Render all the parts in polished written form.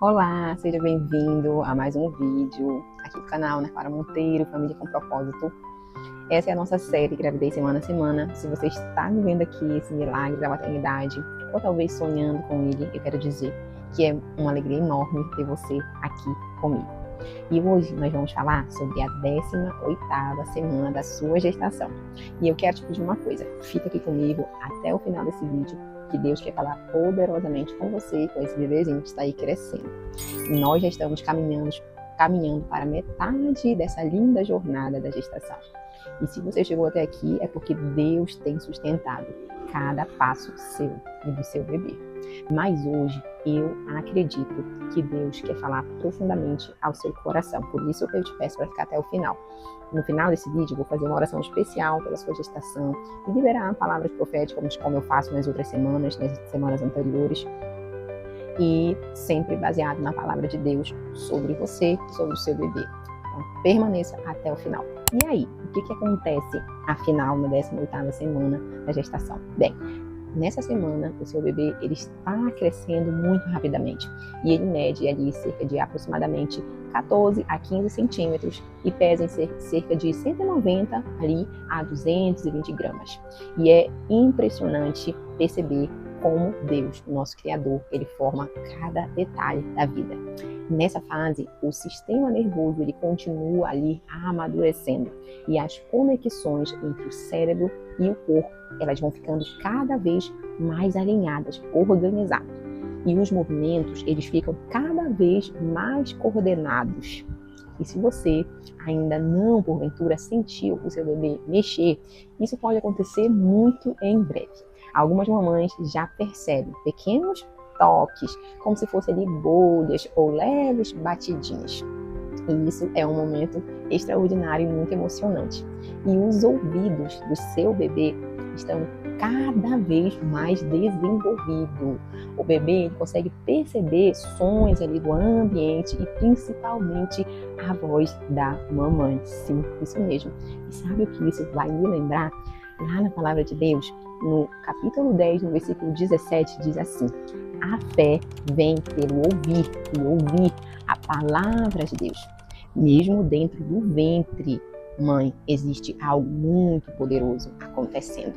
Olá, seja bem-vindo a mais um vídeo aqui do canal Ana Clara Monteiro, Família com Propósito. Essa é a nossa série Gravidez Semana a Semana. Se você está vivendo aqui esse milagre da maternidade, ou talvez sonhando com ele, eu quero dizer que é uma alegria enorme ter você aqui comigo. E hoje nós vamos falar sobre a 18ª semana da sua gestação. E eu quero te pedir uma coisa, fica aqui comigo até o final desse vídeo, que Deus quer falar poderosamente com você, com esse bebezinho que está aí crescendo. E nós já estamos caminhando para metade dessa linda jornada da gestação. E se você chegou até aqui, é porque Deus tem sustentado cada passo seu e do seu bebê. Mas hoje eu acredito que Deus quer falar profundamente ao seu coração. Por isso eu te peço para ficar até o final. No final desse vídeo eu vou fazer uma oração especial pela sua gestação e liberar palavras proféticas como eu faço nas outras semanas, nas semanas anteriores. E sempre baseado na palavra de Deus sobre você e sobre o seu bebê. Então, permaneça até o final. E aí, o que acontece afinal na 18ª semana da gestação? Bem, nessa semana o seu bebê ele está crescendo muito rapidamente e ele mede ali cerca de aproximadamente 14 a 15 centímetros e pesa em cerca de 190 ali a 220 gramas. E é impressionante perceber como Deus, nosso Criador, ele forma cada detalhe da vida. Nessa fase, o sistema nervoso ele continua ali amadurecendo e as conexões entre o cérebro e o corpo elas vão ficando cada vez mais alinhadas, organizadas. E os movimentos eles ficam cada vez mais coordenados. E se você ainda não, porventura, sentiu o seu bebê mexer, isso pode acontecer muito em breve. Algumas mamães já percebem pequenos toques, como se fossem ali bolhas ou leves batidinhas. E isso é um momento extraordinário e muito emocionante. E os ouvidos do seu bebê estão cada vez mais desenvolvidos. O bebê ele consegue perceber sons ali do ambiente e principalmente a voz da mamãe. Sim, isso mesmo. E sabe o que isso vai me lembrar? Lá na palavra de Deus, no capítulo 10, no versículo 17, diz assim: a fé vem pelo ouvir, e ouvir a palavra de Deus. Mesmo dentro do ventre, mãe, existe algo muito poderoso acontecendo.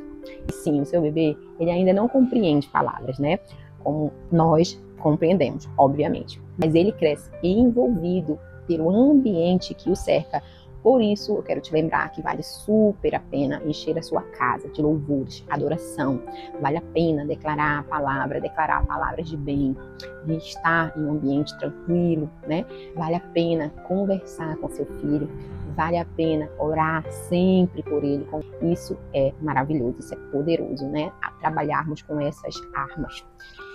E sim, o seu bebê, ele ainda não compreende palavras, né? Como nós compreendemos, obviamente. Mas ele cresce envolvido pelo ambiente que o cerca. Por isso, eu quero te lembrar que vale super a pena encher a sua casa de louvores, adoração. Vale a pena declarar palavras de bem, de estar em um ambiente tranquilo, né? Vale a pena conversar com seu filho, vale a pena orar sempre por ele. Isso é maravilhoso, isso é poderoso, né? A trabalharmos com essas armas.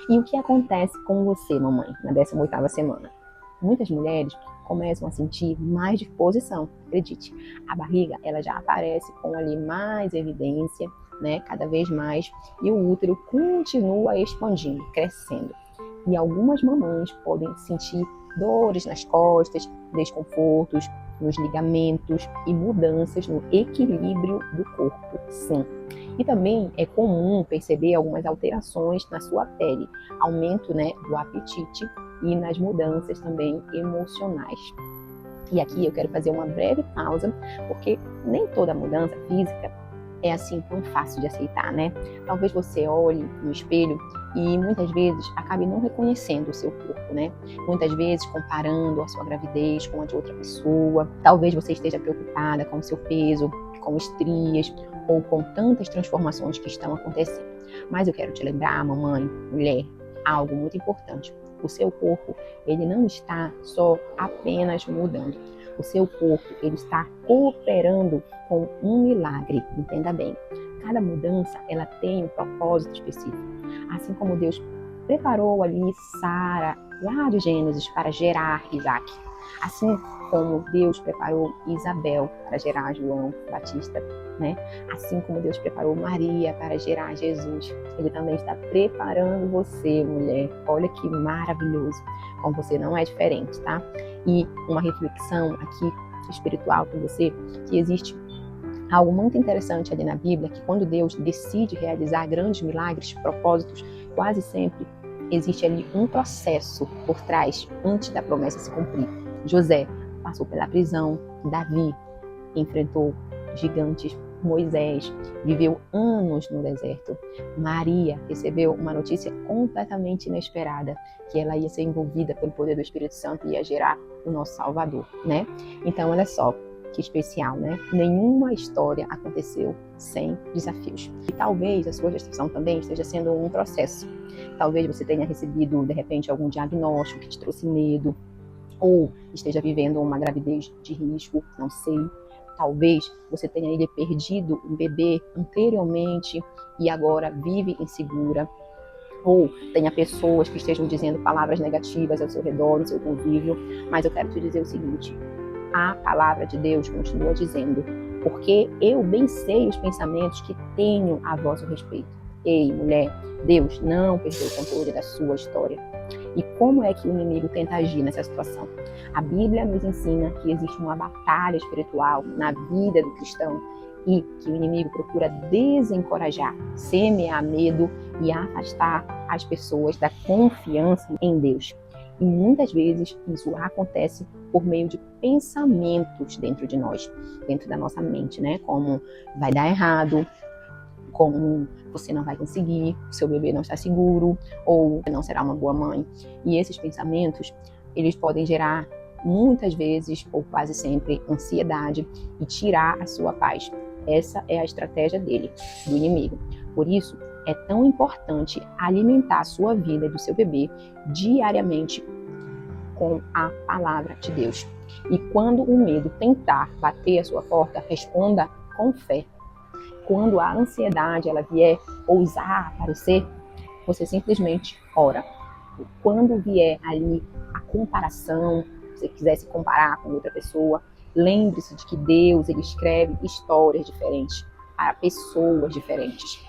E o que acontece com você, mamãe, na 18ª semana? Muitas mulheres começam a sentir mais disposição, acredite. A barriga, ela já aparece com ali mais evidência, né, cada vez mais, e o útero continua expandindo, crescendo. E algumas mamães podem sentir dores nas costas, desconfortos nos ligamentos e mudanças no equilíbrio do corpo, sim. E também é comum perceber algumas alterações na sua pele, aumento, né, do apetite e nas mudanças também emocionais. E aqui eu quero fazer uma breve pausa, porque nem toda mudança física é assim tão fácil de aceitar, né? Talvez você olhe no espelho e muitas vezes acabe não reconhecendo o seu corpo, né? Muitas vezes comparando a sua gravidez com a de outra pessoa. Talvez você esteja preocupada com o seu peso, com estrias ou com tantas transformações que estão acontecendo. Mas eu quero te lembrar, mamãe, mulher, algo muito importante. O seu corpo, ele não está só apenas mudando. O seu corpo, ele está cooperando com um milagre, entenda bem. Cada mudança, ela tem um propósito específico. Assim como Deus preparou ali Sara, lá de Gênesis, para gerar Isaac. Assim como Deus preparou Isabel para gerar João Batista, né? Assim como Deus preparou Maria para gerar Jesus, Ele também está preparando você, mulher. Olha que maravilhoso, como você não é diferente, tá? E uma reflexão aqui espiritual com você, que existe algo muito interessante ali na Bíblia, que quando Deus decide realizar grandes milagres, propósitos, quase sempre existe ali um processo por trás antes da promessa se cumprir. José passou pela prisão, Davi enfrentou gigantes, Moisés viveu anos no deserto. Maria recebeu uma notícia completamente inesperada, que ela ia ser envolvida pelo poder do Espírito Santo e ia gerar o nosso Salvador, né? Então, olha só, que especial, né? Nenhuma história aconteceu sem desafios. E talvez a sua gestação também esteja sendo um processo. Talvez você tenha recebido, de repente, algum diagnóstico que te trouxe medo, ou esteja vivendo uma gravidez de risco, não sei. Talvez você tenha ele perdido um bebê anteriormente e agora vive insegura. Ou tenha pessoas que estejam dizendo palavras negativas ao seu redor, no seu convívio. Mas eu quero te dizer o seguinte: a palavra de Deus continua dizendo: porque eu bem sei os pensamentos que tenho a vosso respeito. Ei, mulher, Deus não perdeu o controle da sua história. E como é que o inimigo tenta agir nessa situação? A Bíblia nos ensina que existe uma batalha espiritual na vida do cristão e que o inimigo procura desencorajar, semear medo e afastar as pessoas da confiança em Deus. E muitas vezes isso acontece por meio de pensamentos dentro de nós, dentro da nossa mente, né? Como vai dar errado, como você não vai conseguir, seu bebê não está seguro, ou não será uma boa mãe. E esses pensamentos, eles podem gerar muitas vezes, ou quase sempre, ansiedade e tirar a sua paz. Essa é a estratégia dele, do inimigo. Por isso, é tão importante alimentar a sua vida e do seu bebê diariamente com a palavra de Deus. E quando o medo tentar bater a sua porta, responda com fé. Quando a ansiedade ela vier ousar aparecer, você simplesmente ora. Quando vier ali a comparação, se você quiser se comparar com outra pessoa, lembre-se de que Deus ele escreve histórias diferentes para pessoas diferentes.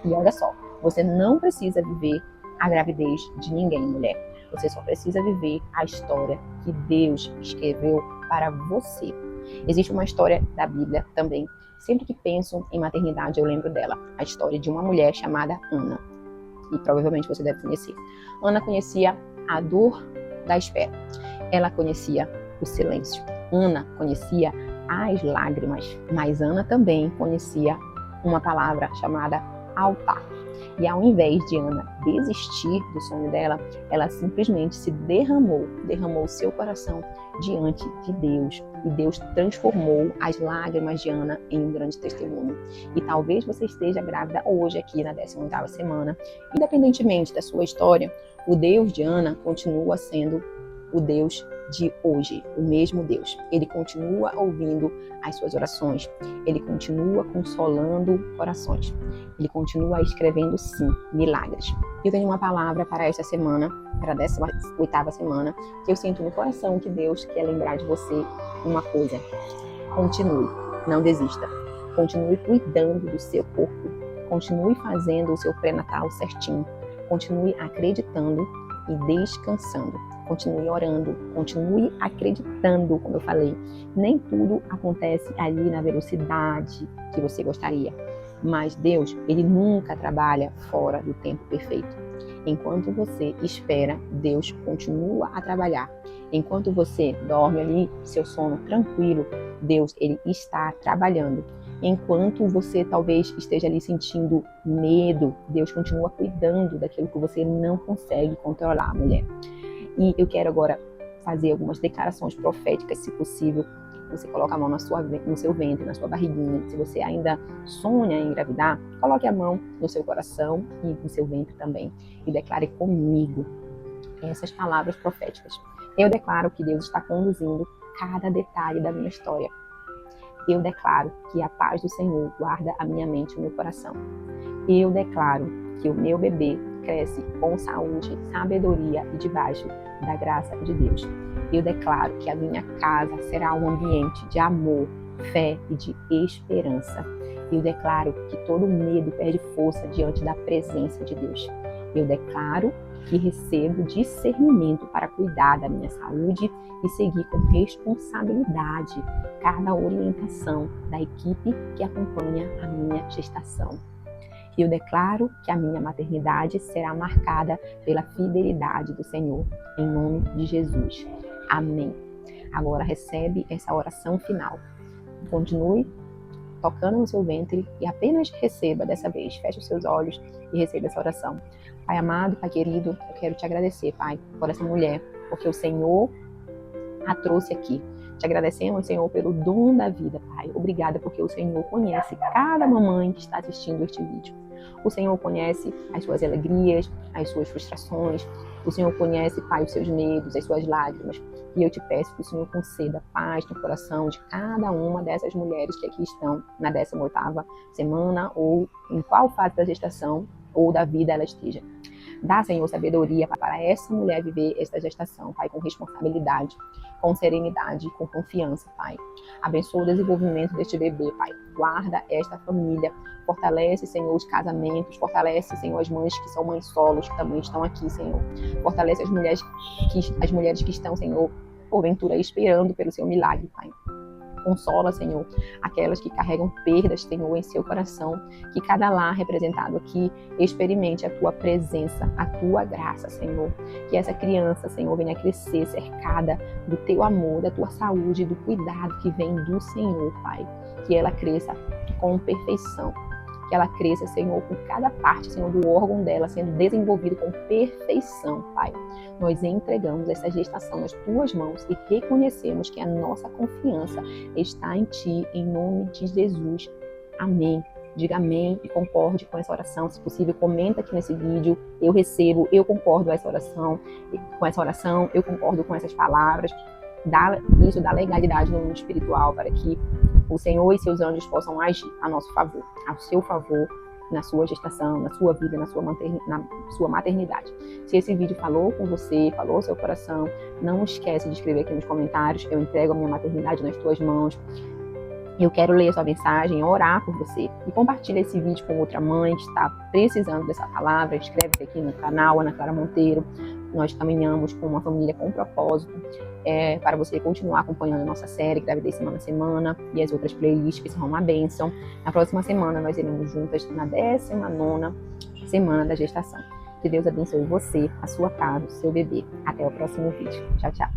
E olha só, você não precisa viver a gravidez de ninguém, mulher. Você só precisa viver a história que Deus escreveu para você. Existe uma história da Bíblia também. Sempre que penso em maternidade, eu lembro dela. A história de uma mulher chamada Ana. E provavelmente você deve conhecer. Ana conhecia a dor da espera. Ela conhecia o silêncio. Ana conhecia as lágrimas. Mas Ana também conhecia uma palavra chamada altar. E ao invés de Ana desistir do sonho dela, ela simplesmente se derramou seu coração diante de Deus. E Deus transformou as lágrimas de Ana em um grande testemunho. E talvez você esteja grávida hoje aqui na 18ª semana. Independentemente da sua história, o Deus de Ana continua sendo o Deus de hoje, o mesmo Deus. Ele continua ouvindo as suas orações, ele continua consolando corações, ele continua escrevendo, sim, milagres. Eu tenho uma palavra para esta semana, para a 18ª semana, que eu sinto no coração que Deus quer lembrar de você uma coisa. Continue, não desista. Continue cuidando do seu corpo, continue fazendo o seu pré-natal certinho, continue acreditando e descansando. Continue orando, continue acreditando, como eu falei. Nem tudo acontece ali na velocidade que você gostaria. Mas Deus, ele nunca trabalha fora do tempo perfeito. Enquanto você espera, Deus continua a trabalhar. Enquanto você dorme ali, seu sono tranquilo, Deus, ele está trabalhando. Enquanto você talvez esteja ali sentindo medo, Deus continua cuidando daquilo que você não consegue controlar, mulher. E eu quero agora fazer algumas declarações proféticas, se possível. Você coloca a mão no seu ventre, na sua barriguinha. Se você ainda sonha em engravidar, coloque a mão no seu coração e no seu ventre também. E declare comigo essas palavras proféticas. Eu declaro que Deus está conduzindo cada detalhe da minha história. Eu declaro que a paz do Senhor guarda a minha mente e o meu coração. Eu declaro que o meu bebê cresce com saúde, sabedoria e debaixo da graça de Deus. Eu declaro que a minha casa será um ambiente de amor, fé e de esperança. Eu declaro que todo medo perde força diante da presença de Deus. Eu declaro que recebo discernimento para cuidar da minha saúde e seguir com responsabilidade cada orientação da equipe que acompanha a minha gestação. E eu declaro que a minha maternidade será marcada pela fidelidade do Senhor, em nome de Jesus. Amém. Agora recebe essa oração final. Continue tocando no seu ventre e apenas receba dessa vez. Feche os seus olhos e receba essa oração. Pai amado, Pai querido, eu quero te agradecer, Pai, por essa mulher, porque o Senhor a trouxe aqui. Te agradecemos, Senhor, pelo dom da vida, Pai. Obrigada porque o Senhor conhece cada mamãe que está assistindo este vídeo. O Senhor conhece as suas alegrias, as suas frustrações. O Senhor conhece, Pai, os seus medos, as suas lágrimas. E eu te peço que o Senhor conceda paz no coração de cada uma dessas mulheres que aqui estão na 18ª semana ou em qual fase da gestação ou da vida ela esteja. Dá, Senhor, sabedoria para essa mulher viver esta gestação, Pai, com responsabilidade, com serenidade, com confiança, Pai. Abençoa o desenvolvimento deste bebê, Pai. Guarda esta família. Fortalece, Senhor, os casamentos. Fortalece, Senhor, as mães que são mães solos, que também estão aqui, Senhor. Fortalece as mulheres que estão, Senhor, porventura esperando pelo seu milagre, Pai. Consola, Senhor, aquelas que carregam perdas, Senhor, em seu coração. Que cada lar representado aqui experimente a tua presença, a tua graça, Senhor. Que essa criança, Senhor, venha crescer cercada do teu amor, da tua saúde, do cuidado que vem do Senhor, Pai. Que ela cresça com perfeição. Que ela cresça, Senhor, com cada parte, Senhor, do órgão dela sendo desenvolvido com perfeição, Pai. Nós entregamos essa gestação nas tuas mãos e reconhecemos que a nossa confiança está em ti, em nome de Jesus. Amém. Diga amém e concorde com essa oração. Se possível, comenta aqui nesse vídeo. Eu recebo, eu concordo com essa oração, eu concordo com essas palavras. Isso dá legalidade no mundo espiritual para que o Senhor e seus anjos possam agir a nosso favor, ao seu favor, na sua gestação, na sua vida, na sua maternidade. Se esse vídeo falou com você, falou ao seu coração, não esquece de escrever aqui nos comentários. Eu entrego a minha maternidade nas tuas mãos. Eu quero ler a sua mensagem, orar por você. E compartilha esse vídeo com outra mãe que está precisando dessa palavra. Inscreve-se aqui no canal Ana Clara Monteiro. Nós caminhamos com uma família com propósito, para você continuar acompanhando a nossa série Gravidez Semana a Semana e as outras playlists que são uma bênção. Na próxima semana nós iremos juntas na 19ª semana da gestação. Que Deus abençoe você, a sua casa, o seu bebê. Até o próximo vídeo. Tchau, tchau.